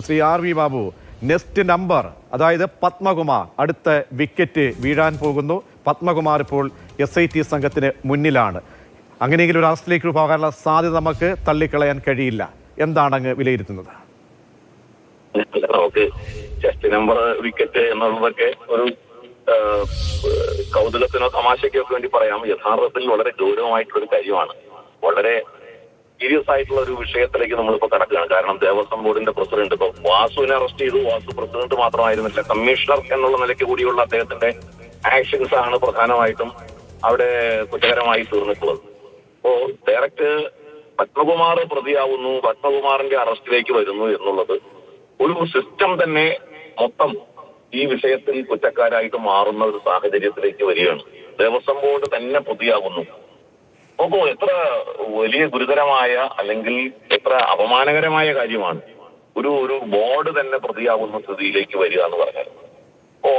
Shri R V Babu, next number അതായത് പത്മകുമാർ അടുത്ത wicket വീഴാൻ പോകുന്നു. പത്മകുമാർ ഇപ്പോൾ SIT സംഘത്തിന് മുന്നിലാണ്. അങ്ങനെയെങ്കിലും ഒരു അറസ്റ്റിലേക്ക് പോകാനുള്ള സാധ്യത നമുക്ക് തള്ളിക്കളയാൻ കഴിയില്ല. എന്താണ് അങ്ങ് വിലയിരുത്തുന്നത്? നമുക്ക് ടെസ്റ്റ് നമ്പർ വിക്കറ്റ് എന്നുള്ളതൊക്കെ ഒരു കൗതുകത്തിനോ തമാശയ്ക്കൊക്കെ വേണ്ടി പറയാം. യഥാർത്ഥത്തിൽ വളരെ ഗൗരവമായിട്ടുള്ളൊരു കാര്യമാണ്. വളരെ സീരിയസ് ആയിട്ടുള്ള ഒരു വിഷയത്തിലേക്ക് നമ്മളിപ്പോ കടക്കുകയാണ്. കാരണം ദേവസ്വം ബോർഡിന്റെ പ്രസിഡന്റ് ഇപ്പൊ വാസുവിനെ അറസ്റ്റ് ചെയ്തു. വാസു പ്രസിഡന്റ് മാത്രമായിരുന്നില്ല, കമ്മീഷണർ എന്നുള്ള നിലയ്ക്ക് കൂടിയുള്ള അദ്ദേഹത്തിന്റെ ആക്ഷൻസ് ആണ് പ്രധാനമായിട്ടും അവിടെ കുറ്റകരമായി തീർന്നിട്ടുള്ളത്. അപ്പോ ഡയറക്റ്റ് പത്മകുമാർ പ്രതിയാവുന്നു, പത്മകുമാറിന്റെ അറസ്റ്റിലേക്ക് വരുന്നു എന്നുള്ളത് ഒരു സിസ്റ്റം തന്നെ മൊത്തം ഈ വിഷയത്തിൽ കുറ്റക്കാരായിട്ട് മാറുന്ന ഒരു സാഹചര്യത്തിലേക്ക് വരികയാണ്. ദേവസ്വം ബോർഡ് തന്നെ പ്രതിയാകുന്നു. അപ്പോ എത്ര വലിയ ഗുരുതരമായ അല്ലെങ്കിൽ എത്ര അപമാനകരമായ കാര്യമാണ് ഒരു ബോർഡ് തന്നെ പ്രതിയാകുന്ന സ്ഥിതിയിലേക്ക് വരിക എന്ന് പറഞ്ഞാൽ. അപ്പോ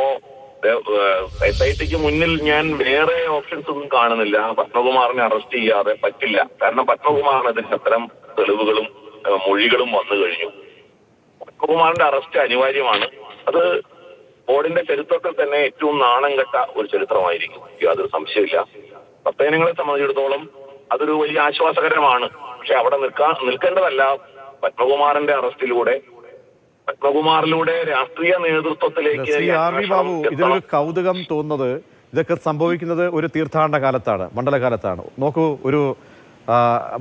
SITക്ക് മുന്നിൽ ഞാൻ വേറെ ഓപ്ഷൻസ് ഒന്നും കാണുന്നില്ല. പത്മകുമാറിനെ അറസ്റ്റ് ചെയ്യാതെ പറ്റില്ല. കാരണം പത്മകുമാറിനെതിരെ അത്തരം തെളിവുകളും മൊഴികളും വന്നു കഴിഞ്ഞു. പത്മകുമാറിന്റെ അറസ്റ്റ് അനിവാര്യമാണ്. അത് ബോർഡിന്റെ ചരിത്രത്തിൽ തന്നെ ഏറ്റവും നാണം കെട്ട ഒരു ചരിത്രമായിരിക്കും, യാതൊരു സംശയമില്ല. ഭക്തജനങ്ങളെ സംബന്ധിച്ചിടത്തോളം അതൊരു വലിയ ആശ്വാസകരമാണ്. പക്ഷെ അവിടെ നിൽക്കേണ്ടതല്ല. പത്മകുമാറിന്റെ അറസ്റ്റിലൂടെ പത്മകുമാറിലൂടെ രാഷ്ട്രീയ നേതൃത്വത്തിലേക്ക്. ശ്രീ ആർ വി ബാബു, ഇതൊരു കൗതുകം തോന്നുന്നത് ഇതൊക്കെ സംഭവിക്കുന്നത് ഒരു തീർത്ഥാടന കാലത്താണ്, മണ്ഡലകാലത്താണ്. നോക്കൂ, ഒരു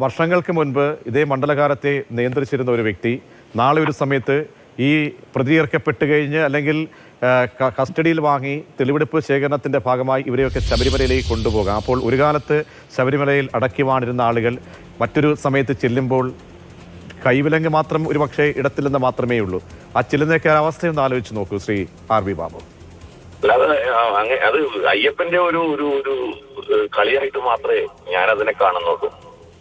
വർഷങ്ങൾക്ക് മുൻപ് ഇതേ മണ്ഡലകാലത്തെ നിയന്ത്രിച്ചിരുന്ന ഒരു വ്യക്തി നാളെ ഒരു സമയത്ത് ഈ പ്രതിചേർക്കപ്പെട്ട് കഴിഞ്ഞ് അല്ലെങ്കിൽ കസ്റ്റഡിയിൽ വാങ്ങി തെളിവെടുപ്പ് ശേഖരണത്തിൻ്റെ ഭാഗമായി ഇവരെയൊക്കെ ശബരിമലയിലേക്ക് കൊണ്ടുപോകാം. അപ്പോൾ ഒരു കാലത്ത് ശബരിമലയിൽ അടക്കി വാണിരുന്ന ആളുകൾ മറ്റൊരു സമയത്ത് ചെല്ലുമ്പോൾ കൈവിലങ്ങ് മാത്രം ഒരു പക്ഷേ ഇടത്തില്ലെന്ന് മാത്രമേ ഉള്ളൂ. ആ ചെല്ലുന്നൊക്കെ അവസ്ഥയൊന്ന് ആലോചിച്ച് നോക്കൂ ശ്രീ ആർ വി ബാബു. അത് അയ്യപ്പന്റെ ഒരു കളിയായിട്ട് മാത്രമേ ഞാനതിനെ കാണുന്നുള്ളൂ.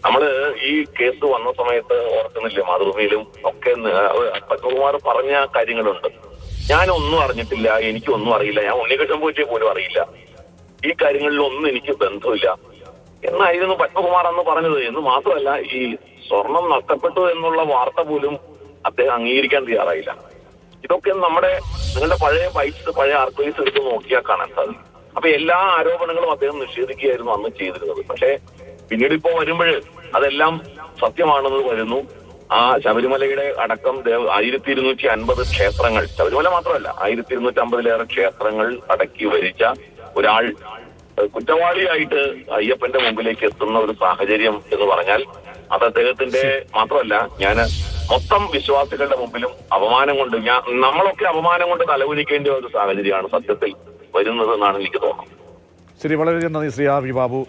നമ്മള് ഈ കേസ് വന്ന സമയത്ത് ഓർക്കുന്നില്ലേ, മാതൃഭൂമിയിലും ഒക്കെ പത്മകുമാർ പറഞ്ഞ കാര്യങ്ങളുണ്ട്. ഞാനൊന്നും അറിഞ്ഞിട്ടില്ല, എനിക്കൊന്നും അറിയില്ല, ഞാൻ ഉണ്ണികൃഷ്ണൻ പോയിട്ടേ പോലും അറിയില്ല, ഈ കാര്യങ്ങളിലൊന്നും എനിക്ക് ബന്ധമില്ല എന്നായിരുന്നു പത്മകുമാർ അന്ന് പറഞ്ഞത്. എന്ന് മാത്രമല്ല, ഈ സ്വർണം നഷ്ടപ്പെട്ടു എന്നുള്ള വാർത്ത പോലും അദ്ദേഹം അംഗീകരിക്കാൻ തയ്യാറായില്ല. ഇതൊക്കെ നിങ്ങളുടെ പഴയ ബൈറ്റ്സ്, പഴയ ആർക്കൈവ്സ് എടുത്ത് നോക്കിയാൽ കാണാൻ സാധിക്കും. അപ്പൊ എല്ലാ ആരോപണങ്ങളും അദ്ദേഹം നിഷേധിക്കുകയായിരുന്നു അന്ന് ചെയ്തിരുന്നത്. പക്ഷെ പിന്നീട് ഇപ്പോ വരുമ്പോൾ അതെല്ലാം സത്യമാണെന്ന് വരുന്നു. ആ ശബരിമലയുടെ അടക്കം 1250 ക്ഷേത്രങ്ങൾ, ശബരിമല മാത്രമല്ല 1250-ലേറെ ക്ഷേത്രങ്ങൾ അടക്കി ഭരിച്ച ഒരാൾ കുറ്റവാളിയായിട്ട് അയ്യപ്പന്റെ മുമ്പിലേക്ക് എത്തുന്ന ഒരു സാഹചര്യം എന്ന് പറഞ്ഞാൽ അത് അദ്ദേഹത്തിന്റെ മാത്രമല്ല, ഞാൻ മൊത്തം വിശ്വാസികളുടെ മുമ്പിലും അപമാനം കൊണ്ട് നമ്മളൊക്കെ അപമാനം കൊണ്ട് തലകുനിക്കേണ്ട ഒരു സാഹചര്യമാണ് സത്യത്തിൽ വരുന്നത് എന്നാണ് എനിക്ക് തോന്നുന്നത്. ശരി, വളരെ നന്ദി ശ്രീ ആർ വി ബാബു.